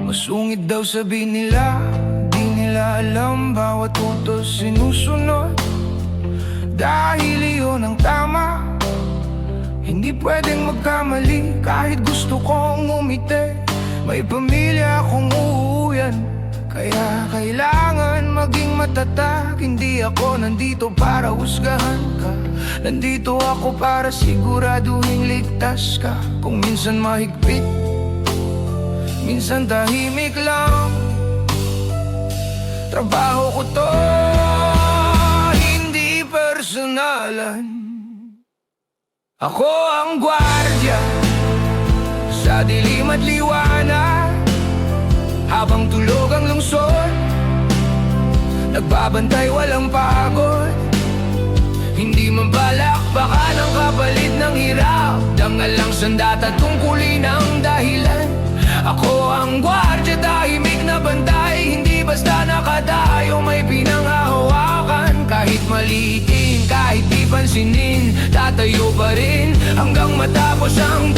Masungit daw sabi nila, di nila alam bawat utos sinusunod. Dahil iyon ang tama, hindi pwedeng magkamali kahit gusto kong umiti. May pamilya akong uuwian, kaya kailangan maging matatag. Hindi ako nandito para husgahan ka, nandito ako para siguraduhin ligtas ka. Kung minsan mahigpit, minsan tahimik lang, trabaho ko to, hindi personalan. Ako ang gwardiya sa dilim at liwanag, habang tulog ang lungsod, nagbabantay walang pagod. Hindi mabalak baka ng kapalit ng hirap, dangal lang sandata tungkulin ang dahilan. Ako ang gwardiya, tahimik na bantay, hindi basta nakadayo, may pinanghahawakan. Kahit maliin, kahit di pansinin, tatayo pa rin hanggang matapos ang